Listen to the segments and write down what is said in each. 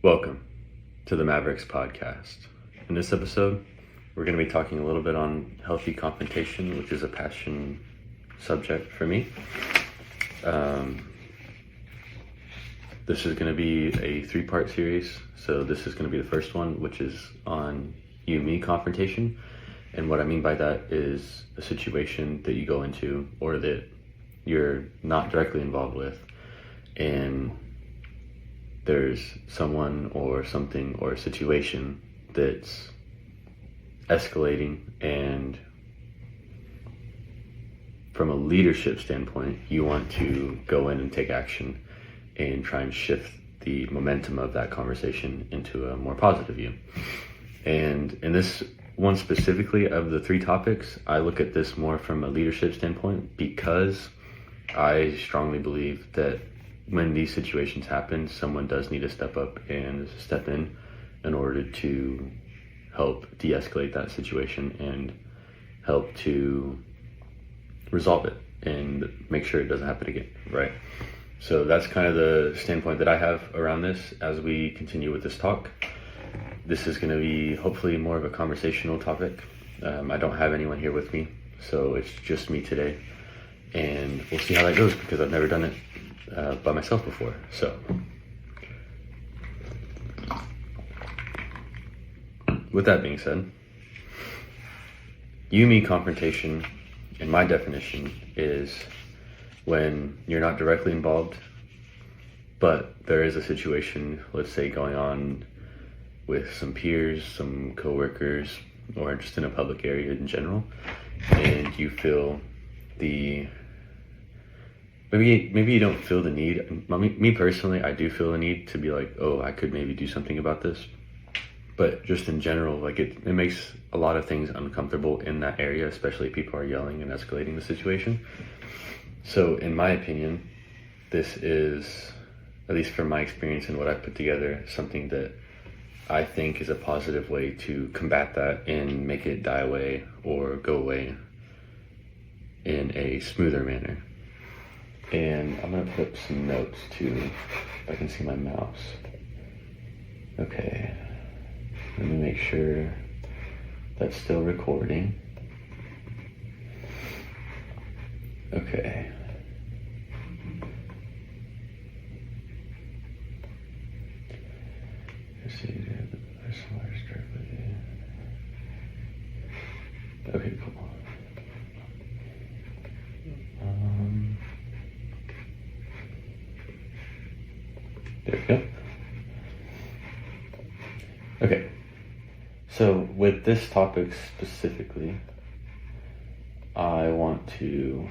Welcome to the Mavericks podcast. In this episode, we're going to be talking a little bit on healthy confrontation, which is a passion subject for me. This is going to be a 3-part series. So this is going to be the first one, which is on you-me confrontation. And what I mean by that is a situation that you go into or that you're not directly involved with, and there's someone or something or a situation that's escalating, and from a leadership standpoint, you want to go in and take action and try and shift the momentum of that conversation into a more positive view. And in this one specifically of the 3 topics, I look at this more from a leadership standpoint because I strongly believe that when these situations happen, someone does need to step up and step in order to help de-escalate that situation and help to resolve it and make sure it doesn't happen again, right? So that's kind of the standpoint that I have around this as we continue with this talk. This is going to be hopefully more of a conversational topic. I don't have anyone here with me, so it's just me today. And we'll see how that goes because I've never done it by myself before. So with that being said, you-me confrontation, in my definition, is when you're not directly involved, but there is a situation, let's say, going on with some peers, some coworkers, or just in a public area in general, and you feel the maybe you don't feel the need. Me personally, I do feel the need to be like, oh, I could maybe do something about this. But just in general, like it makes a lot of things uncomfortable in that area, especially if people are yelling and escalating the situation. So in my opinion, this is, at least from my experience and what I've put together, something that I think is a positive way to combat that and make it die away or go away in a smoother manner. And I'm going to put up some notes too, if I can see my mouse. Okay, let me make sure that's still recording. Okay. Okay, cool. There we go. Okay. So with this topic specifically, I want to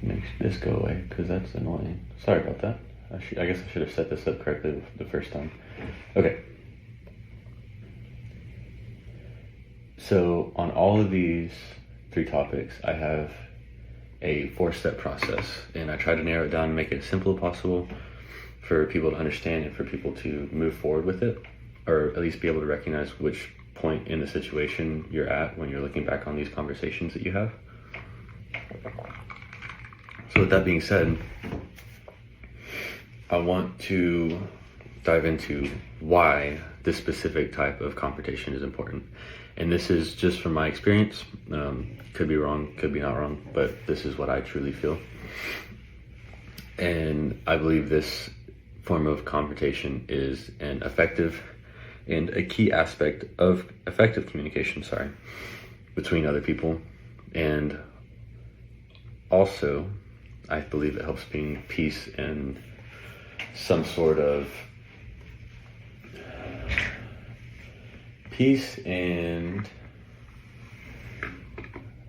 make this go away because that's annoying. Sorry about that. I guess I should have set this up correctly the first time. Okay. So on all of these 3 topics, I have a 4-step process, and I try to narrow it down and make it as simple as possible for people to understand and for people to move forward with it, or at least be able to recognize which point in the situation you're at when you're looking back on these conversations that you have. So with that being said, I want to dive into why this specific type of confrontation is important. And this is just from my experience. Could be wrong, could be not wrong, but this is what I truly feel. And I believe this form of confrontation is an effective and a key aspect of effective communication, between other people. And also, I believe it helps bring peace and some sort of peace and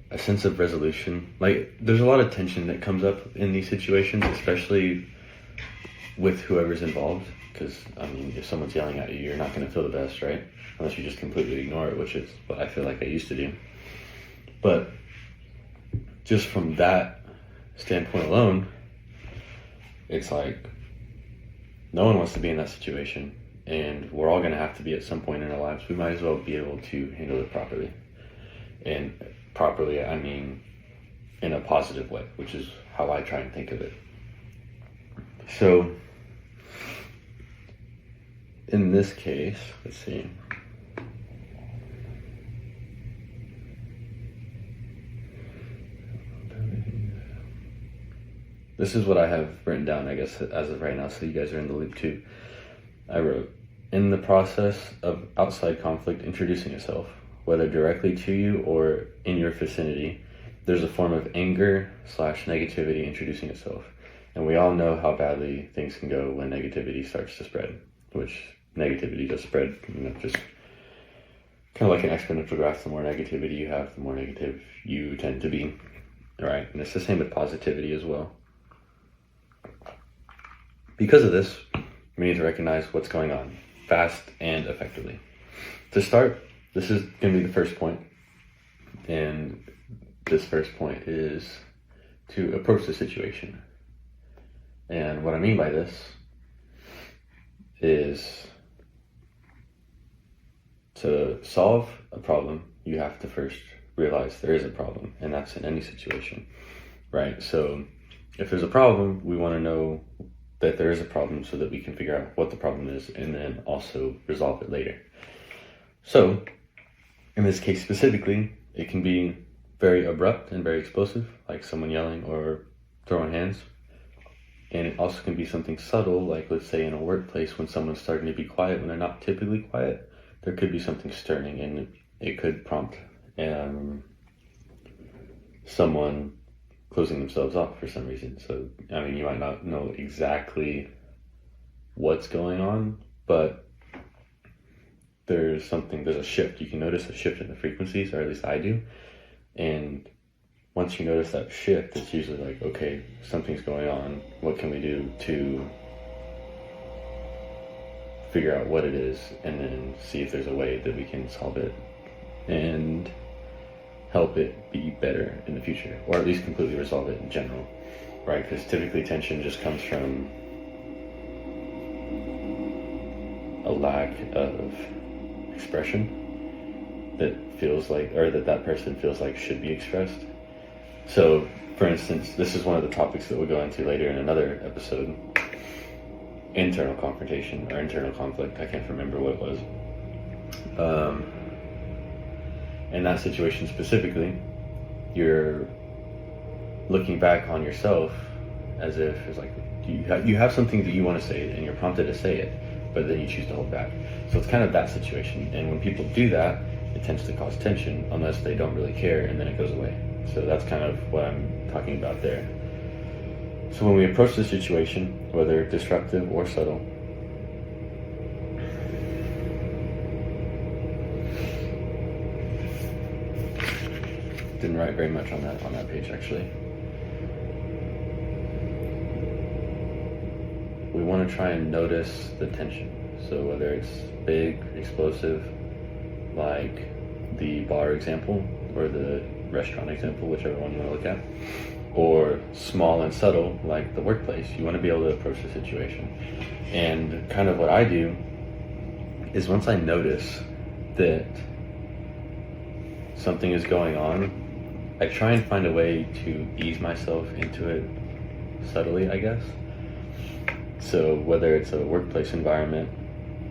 a sense of resolution. Like, there's a lot of tension that comes up in these situations, especially with whoever's involved, because I mean, if someone's yelling at you, you're not going to feel the best, right? Unless you just completely ignore it, which is what I feel like I used to do. But just from that standpoint alone, it's like no one wants to be in that situation, and we're all going to have to be at some point in our lives. We might as well be able to handle it properly. And properly, I mean in a positive way, which is how I try and think of it. So in this case, let's see. This is what I have written down, I guess, as of right now, so you guys are in the loop too. I wrote, in the process of outside conflict introducing itself, whether directly to you or in your vicinity, there's a form of anger / negativity introducing itself. And we all know how badly things can go when negativity starts to spread, which negativity does spread, just kind of like an exponential graph. The more negativity you have, the more negative you tend to be, right? And it's the same with positivity as well. Because of this, we need to recognize what's going on fast and effectively. To start, this is going to be the first point. And this first point is to approach the situation. And what I mean by this is to solve a problem, you have to first realize there is a problem, and that's in any situation, right? So if there's a problem, we want to know that there is a problem so that we can figure out what the problem is and then also resolve it later. So in this case specifically, it can be very abrupt and very explosive, like someone yelling or throwing hands. And it also can be something subtle, like let's say in a workplace when someone's starting to be quiet when they're not typically quiet, there could be something stirring and it could prompt someone closing themselves off for some reason. So, you might not know exactly what's going on, but there's a shift. You can notice a shift in the frequencies, or at least I do. And once you notice that shift, it's usually like, okay, something's going on. What can we do to figure out what it is and then see if there's a way that we can solve it and help it be better in the future, or at least completely resolve it in general, right? Because typically tension just comes from a lack of expression that feels like, or that person feels like should be expressed. So, for instance, this is one of the topics that we'll go into later in another episode. Internal confrontation or internal conflict. I can't remember what it was. In that situation specifically, you're looking back on yourself as if it's like you have something that you want to say and you're prompted to say it, but then you choose to hold back. So it's kind of that situation. And when people do that, it tends to cause tension unless they don't really care, and then it goes away. So that's kind of what I'm talking about there. So when we approach the situation, whether disruptive or subtle, didn't write very much on that page actually. We want to try and notice the tension. So whether it's big, explosive, like the bar example or the restaurant example, whichever one you want to look at, or small and subtle like the workplace, you want to be able to approach the situation. And kind of what I do is once I notice that something is going on, I try and find a way to ease myself into it subtly, I guess. So whether it's a workplace environment,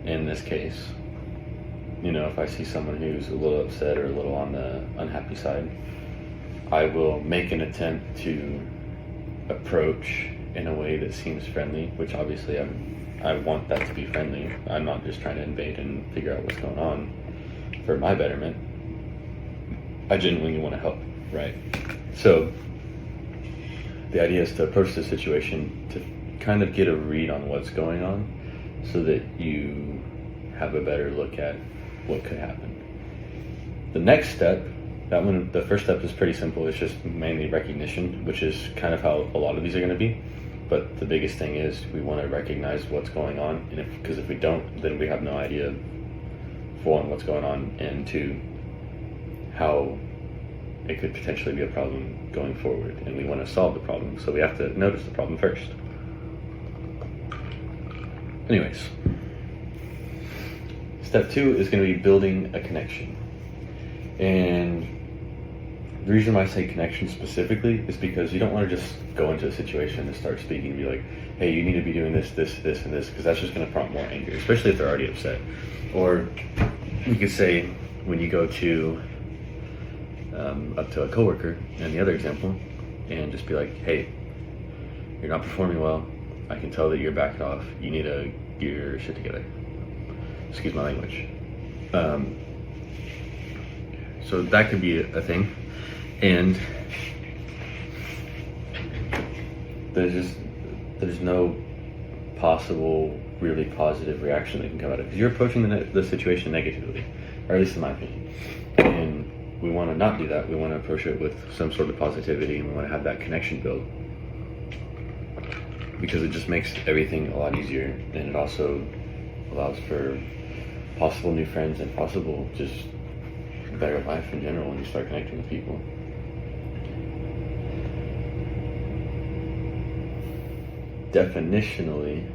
in this case, if I see someone who's a little upset or a little on the unhappy side, I will make an attempt to approach in a way that seems friendly, which obviously I want that to be friendly. I'm not just trying to invade and figure out what's going on for my betterment. I genuinely want to help, right? So the idea is to approach the situation to kind of get a read on what's going on so that you have a better look at what could happen. The next step, the first step is pretty simple. It's just mainly recognition, which is kind of how a lot of these are going to be. But the biggest thing is we want to recognize what's going on, and because if we don't, then we have no idea, for one, what's going on, and two, how it could potentially be a problem going forward, and we want to solve the problem. So we have to notice the problem first. Anyways, step 2 is going to be building a connection. And the reason why I say connection specifically is because you don't want to just go into a situation and start speaking and be like, hey, you need to be doing this, this, this, and this, because that's just going to prompt more anger, especially if they're already upset. Or you could say, when you go to up to a coworker, and the other example, and just be like, hey, you're not performing well. I can tell that you're backed off. You need to get your shit together. Excuse my language. So that could be a thing. And there's no possible really positive reaction that can come out of it, because you're approaching the situation negatively, or at least in my opinion. And we want to not do that. We want to approach it with some sort of positivity, and we want to have that connection built, because it just makes everything a lot easier, and it also allows for possible new friends and possible just better life in general when you start connecting with people. Definitionally,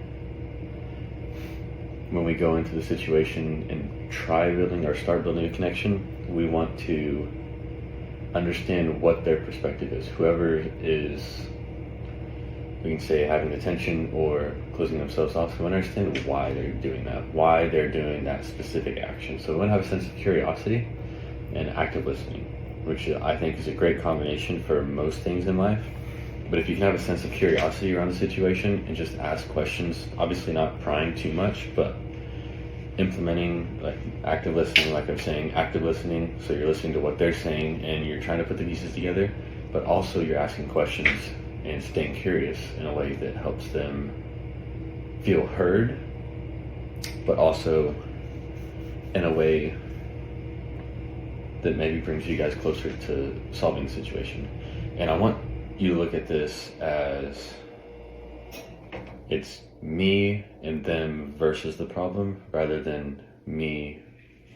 when we go into the situation and try building or start building a connection, we want to understand what their perspective is. Whoever is, we can say, having the tension or closing themselves off, so we understand why they're doing that, why they're doing that specific action. So we want to have a sense of curiosity and active listening, which I think is a great combination for most things in life. But if you can have a sense of curiosity around the situation and just ask questions, obviously not prying too much, but implementing like active listening, like I'm saying, active listening, so you're listening to what they're saying and you're trying to put the pieces together, but also you're asking questions and staying curious in a way that helps them feel heard, but also in a way that maybe brings you guys closer to solving the situation. And I want you look at this as it's me and them versus the problem, rather than me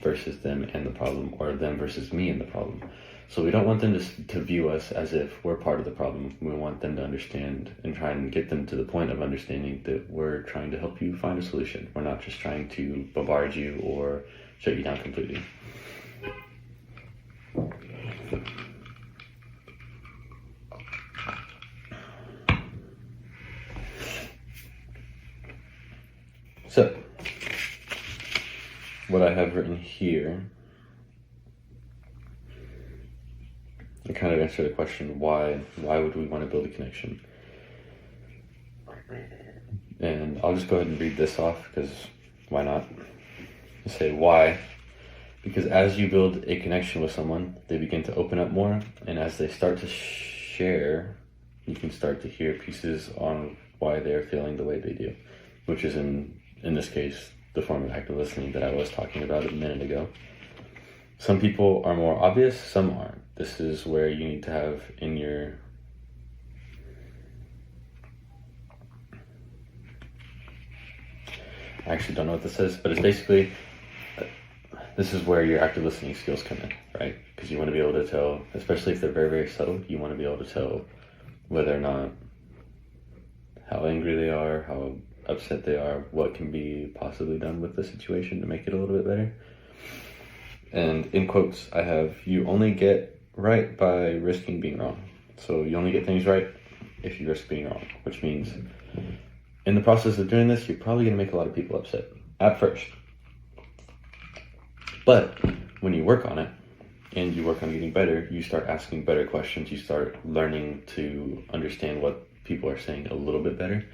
versus them and the problem, or them versus me and the problem. So we don't want them to view us as if we're part of the problem. We want them to understand and try and get them to the point of understanding that we're trying to help you find a solution. We're not just trying to bombard you or shut you down completely. So, what I have written here, I kind of answer the question, why would we want to build a connection? And I'll just go ahead and read this off, because why not? Say why. Because as you build a connection with someone, they begin to open up more, and as they start to share, you can start to hear pieces on why they're feeling the way they do, which is in this case, the form of active listening that I was talking about a minute ago. Some people are more obvious, some aren't. This is where you need to have in your I actually don't know what this is, but it's basically, this is where your active listening skills come in, right? Because you want to be able to tell, especially if they're very, very subtle, you want to be able to tell whether or not, how angry they are, how upset they are, what can be possibly done with the situation to make it a little bit better. And in quotes, I have, you only get right by risking being wrong. So you only get things right if you risk being wrong, which means in the process of doing this, you're probably going to make a lot of people upset at first. But when you work on it and you work on getting better, you start asking better questions. You start learning to understand what people are saying a little bit better.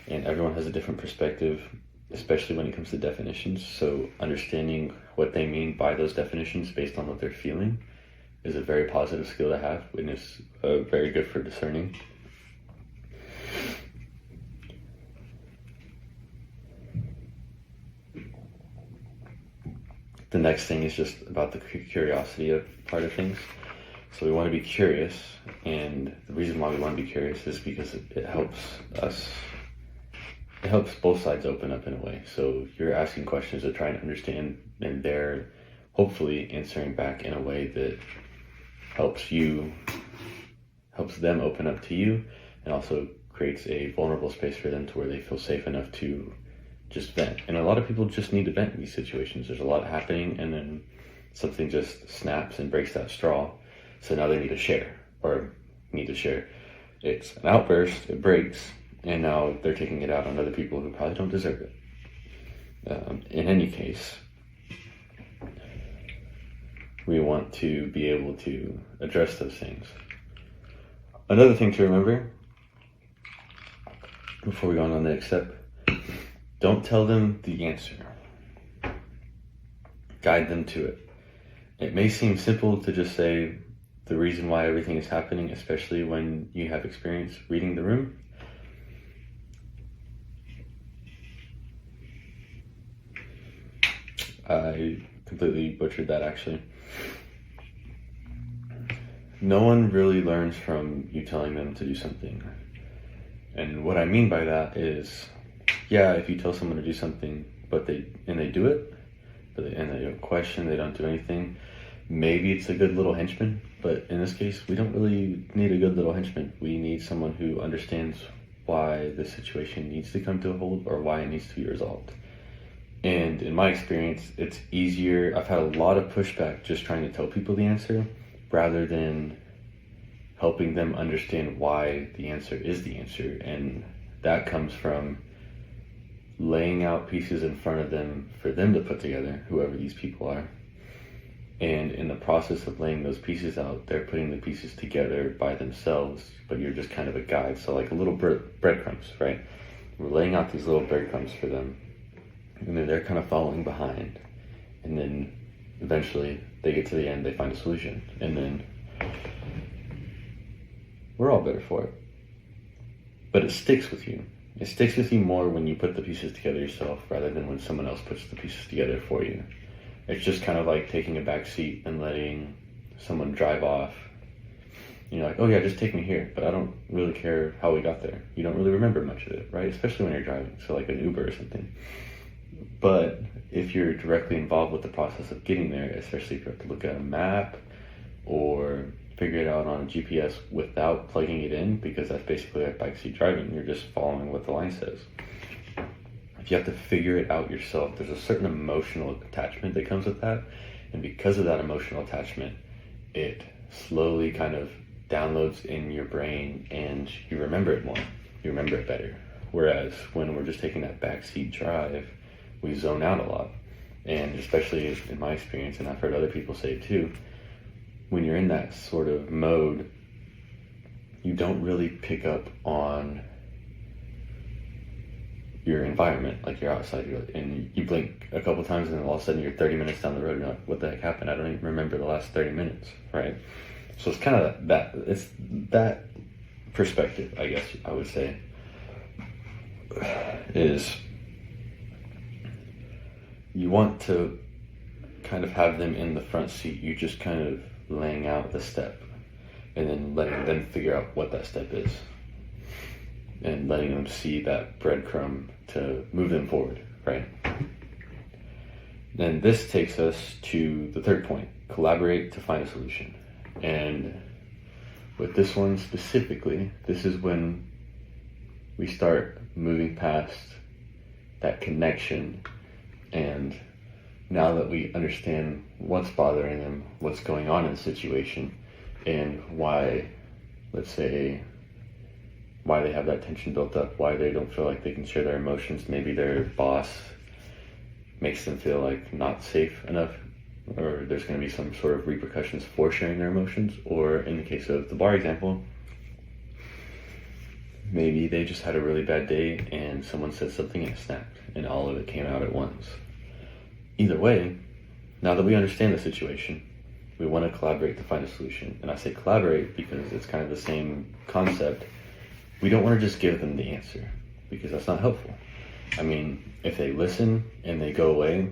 And everyone has a different perspective, especially when it comes to definitions. So understanding what they mean by those definitions based on what they're feeling is a very positive skill to have, and it's very good for discerning. The next thing is just about the curiosity of part of things. So we want to be curious, and the reason why we want to be curious is because it helps us. It helps both sides open up in a way. So you're asking questions to try and understand, and they're hopefully answering back in a way that helps them open up to you, and also creates a vulnerable space for them to where they feel safe enough to just vent. And a lot of people just need to vent in these situations. There's a lot happening, and then something just snaps and breaks that straw. So now they need to share, or need to share. It's an outburst, it breaks, And now they're taking it out on other people who probably don't deserve it. In any case, we want to be able to address those things. Another thing to remember before we go on to the next step, don't tell them the answer. Guide them to it. It may seem simple to just say the reason why everything is happening, especially when you have experience reading the room. I completely butchered that, actually. No one really learns from you telling them to do something. And what I mean by that is, yeah, if you tell someone to do something, but they do it, and they don't question, they don't do anything, maybe it's a good little henchman. But in this case, we don't really need a good little henchman. We need someone who understands why the situation needs to come to a halt or why it needs to be resolved. And in my experience, it's easier. I've had a lot of pushback just trying to tell people the answer rather than helping them understand why the answer is the answer. And that comes from laying out pieces in front of them for them to put together, whoever these people are. And in the process of laying those pieces out, they're putting the pieces together by themselves, but you're just kind of a guide. So like a little breadcrumbs, right? We're laying out these little breadcrumbs for them, and then they're kind of following behind. And then eventually they get to the end, they find a solution. And then we're all better for it. But it sticks with you. It sticks with you more when you put the pieces together yourself rather than when someone else puts the pieces together for you. It's just kind of like taking a back seat and letting someone drive off. You're like, oh yeah, just take me here, but I don't really care how we got there. You don't really remember much of it, right? Especially when you're driving, so like an Uber or something. But if you're directly involved with the process of getting there, especially if you have to look at a map or figure it out on a GPS without plugging it in, because that's basically like backseat driving, you're just following what the line says. If you have to figure it out yourself, there's a certain emotional attachment that comes with that. And because of that emotional attachment, it slowly kind of downloads in your brain and you remember it more. You remember it better. Whereas when we're just taking that backseat drive, we zone out a lot. And especially in my experience, and I've heard other people say it too, when you're in that sort of mode, you don't really pick up on your environment. Like you're outside, and you blink a couple times, and then all of a sudden you're 30 minutes down the road, and you're like, what the heck happened? I don't even remember the last 30 minutes, right? So it's kind of it's that perspective, I guess I would say, is you want to kind of have them in the front seat. You just kind of laying out the step and then letting them figure out what that step is and letting them see that breadcrumb to move them forward, right? Then this takes us to the third point: collaborate to find a solution. And with this one specifically, this is when we start moving past that connection. And now that we understand what's bothering them, what's going on in the situation, and why, let's say, why they have that tension built up, why they don't feel like they can share their emotions, maybe their boss makes them feel like not safe enough, or there's going to be some sort of repercussions for sharing their emotions, or in the case of the bar example, maybe they just had a really bad day and someone said something and it snapped and all of it came out at once. Either way, now that we understand the situation, we want to collaborate to find a solution. And I say collaborate because it's kind of the same concept. We don't want to just give them the answer because that's not helpful. I mean, if they listen and they go away,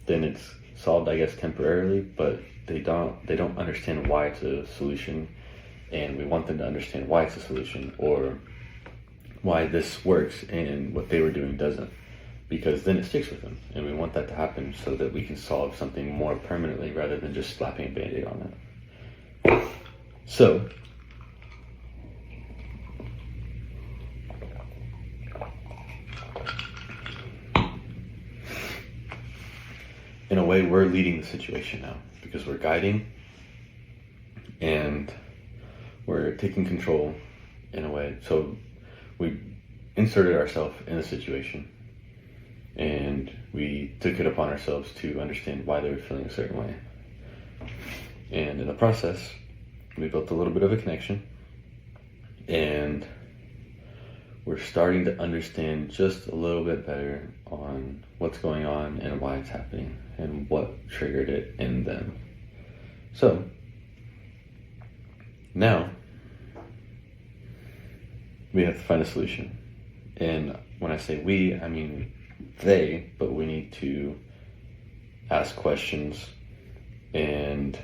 then it's solved, I guess, temporarily, but they don't understand why it's a solution, and we want them to understand why it's a solution, or why this works and what they were doing doesn't, because then it sticks with them, and we want that to happen so that we can solve something more permanently rather than just slapping a band-aid on it. So in a way, we're leading the situation now because we're guiding and we're taking control in a way. So we inserted ourselves in the situation, and we took it upon ourselves to understand why they were feeling a certain way. And in the process, we built a little bit of a connection, and we're starting to understand just a little bit better on what's going on and why it's happening and what triggered it in them. So now we have to find a solution. And when I say we, I mean they, but we need to ask questions and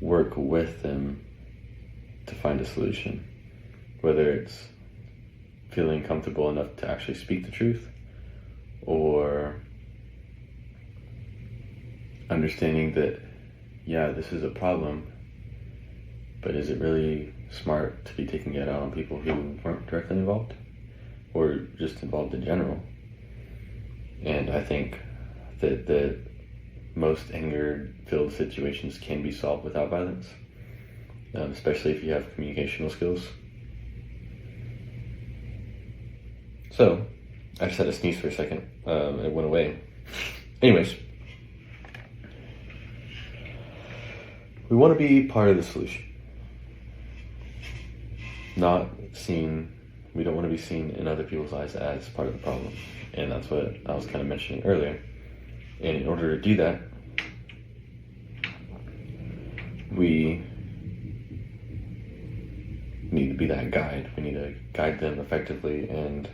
work with them to find a solution. Whether it's feeling comfortable enough to actually speak the truth, or understanding that, yeah, this is a problem, but is it really smart to be taking it out on people who weren't directly involved, or just involved in general? And I think that most anger-filled situations can be solved without violence, especially if you have communicational skills. So, I just had to sneeze for a second. It went away. Anyways, we want to be part of the solution. We don't want to be seen in other people's eyes as part of the problem. And that's what I was kind of mentioning earlier. And in order to do that, we need to be that guide. We need to guide them effectively and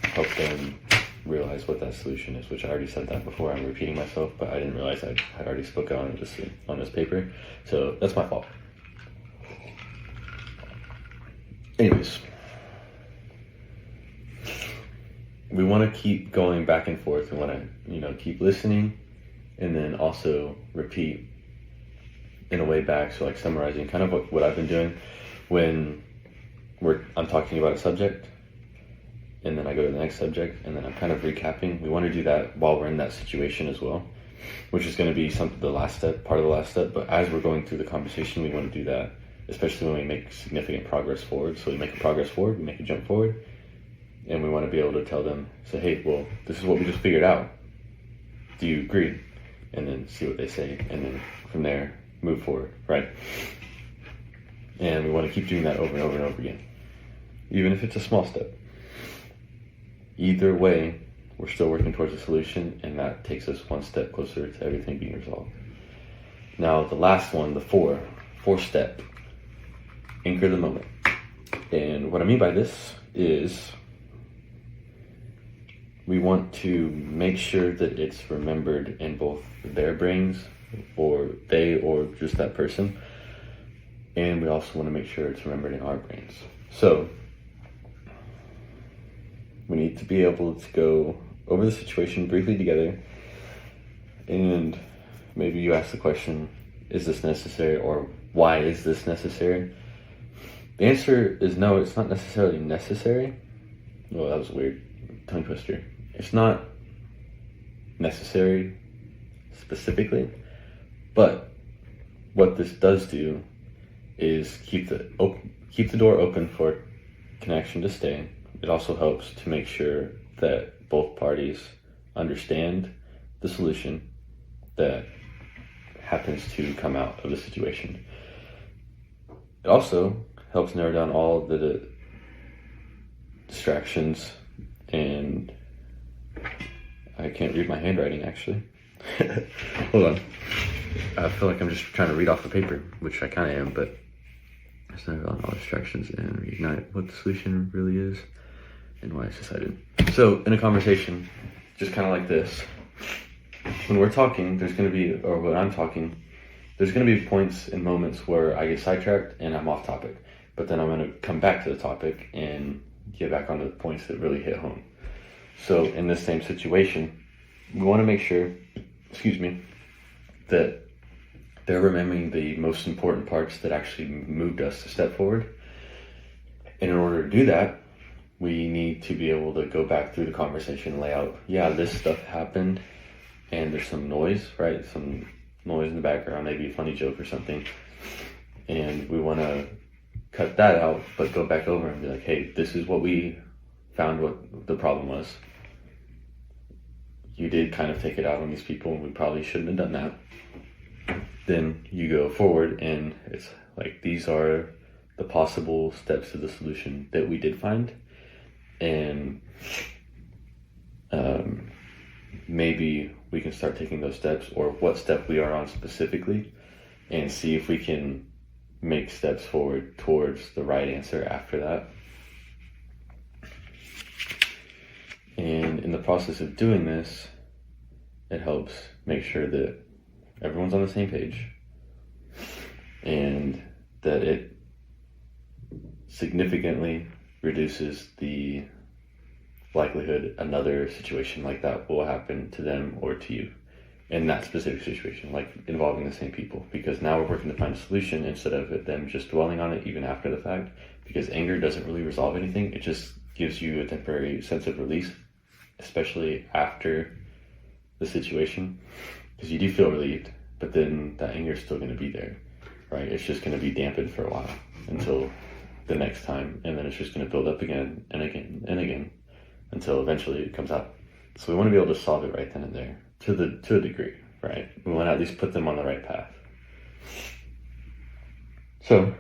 help them realize what that solution is, which I already said that before. I'm repeating myself, but I didn't realize I had already spoken on it on this paper. So that's my fault. Anyways, we want to keep going back and forth. We want to, keep listening and then also repeat in a way back. So like summarizing kind of what I've been doing when I'm talking about a subject, and then I go to the next subject, and then I'm kind of recapping. We want to do that while we're in that situation as well, which is going to be part of the last step. But as we're going through the conversation, we want to do that, especially when we make significant progress forward. So we make a progress forward, we make a jump forward, and we want to be able to tell them, say, hey, well, this is what we just figured out. Do you agree? And then see what they say, and then from there, move forward, right? And we want to keep doing that over and over and over again, even if it's a small step. Either way, we're still working towards a solution, and that takes us one step closer to everything being resolved. Now, the last one, the fourth step, anchor the moment. And what I mean by this is we want to make sure that it's remembered in both their brains, or just that person. And we also want to make sure it's remembered in our brains. So we need to be able to go over the situation briefly together, and maybe you ask the question, is this necessary, or why is this necessary? The answer is no, it's not necessarily necessary. Well, that was a weird tongue twister. It's not necessary specifically, but what this does do is keep the door open for connection to stay. It also helps to make sure that both parties understand the solution that happens to come out of the situation. It also helps narrow down all the distractions, and I can't read my handwriting actually. Hold on. I feel like I'm just trying to read off the paper, which I kind of am, but it's narrow down all distractions and reignite what the solution really is and why it's decided. So in a conversation, just kind of like this, when we're talking, when I'm talking, there's going to be points and moments where I get sidetracked and I'm off topic, but then I'm going to come back to the topic and get back onto the points that really hit home. So in this same situation, we want to make sure, that they're remembering the most important parts that actually moved us a step forward. And in order to do that, we need to be able to go back through the conversation, lay out, yeah, this stuff happened, and there's some noise, right? Some noise in the background, maybe a funny joke or something. And we want to cut that out, but go back over and be like, hey, this is what we found what the problem was. You did kind of take it out on these people, and we probably shouldn't have done that. Then you go forward, and it's like, these are the possible steps to the solution that we did find. And maybe we can start taking those steps, or what step we are on specifically, and see if we can make steps forward towards the right answer after that. And in the process of doing this, it helps make sure that everyone's on the same page, and that it significantly reduces the likelihood another situation like that will happen to them or to you in that specific situation, like involving the same people. Because now we're working to find a solution instead of them just dwelling on it even after the fact, because anger doesn't really resolve anything. It just gives you a temporary sense of release, especially after the situation, because you do feel relieved, but then that anger is still going to be there, right? It's just going to be dampened for a while until the next time, and then it's just going to build up again and again and again until eventually it comes out. So we want to be able to solve it right then and there to a degree, right? We want to at least put them on the right path. So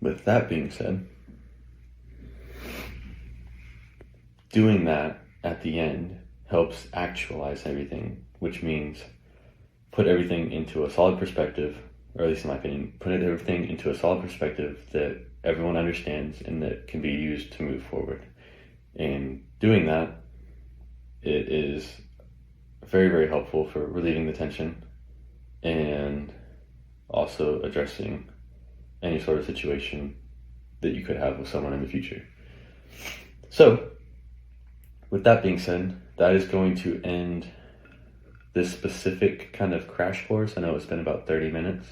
with that being said, doing that at the end helps actualize everything, which means put everything into a solid perspective, or at least in my opinion, put everything into a solid perspective that everyone understands and that can be used to move forward. And doing that, it is very, very helpful for relieving the tension and also addressing any sort of situation that you could have with someone in the future. So, with that being said, that is going to end this specific kind of crash course. I know it's been about 30 minutes,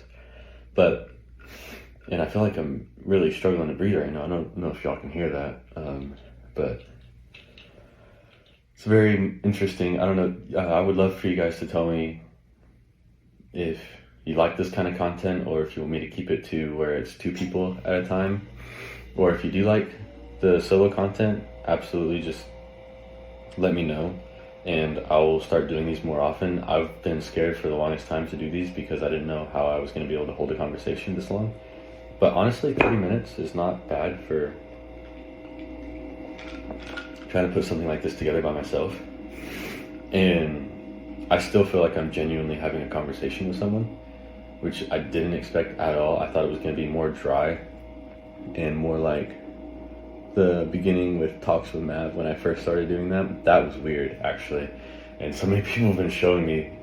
and I feel like I'm really struggling to breathe right now. I don't know if y'all can hear that, but it's very interesting. I don't know. I would love for you guys to tell me if you like this kind of content, or if you want me to keep it to where it's 2 people at a time, or if you do like the solo content, absolutely just let me know, and I will start doing these more often. I've been scared for the longest time to do these because I didn't know how I was going to be able to hold a conversation this long. But honestly, 30 minutes is not bad for trying to put something like this together by myself. And I still feel like I'm genuinely having a conversation with someone, which I didn't expect at all. I thought it was going to be more dry and more like the beginning with Talks with Mav when I first started doing that. That was weird, actually. And so many people have been showing me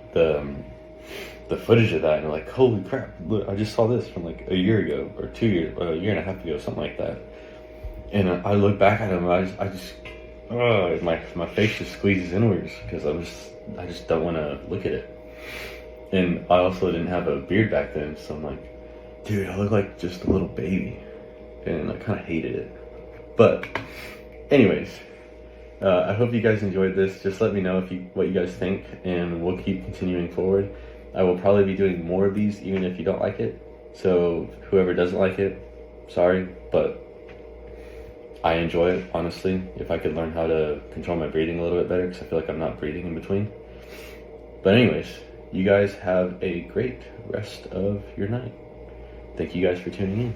the footage of that, and they're like, holy crap, look, I just saw this from like a year ago, or 2 years, or a year and a half ago, something like that. And I look back at them, my face just squeezes inwards, because I just don't want to look at it. And I also didn't have a beard back then, so I'm like, dude, I look like just a little baby. And I kind of hated it. But anyways, I hope you guys enjoyed this. Just let me know what you guys think, and we'll keep continuing forward. I will probably be doing more of these even if you don't like it. So whoever doesn't like it, sorry, but I enjoy it, honestly. If I could learn how to control my breathing a little bit better, because I feel like I'm not breathing in between. But anyways, you guys have a great rest of your night. Thank you guys for tuning in.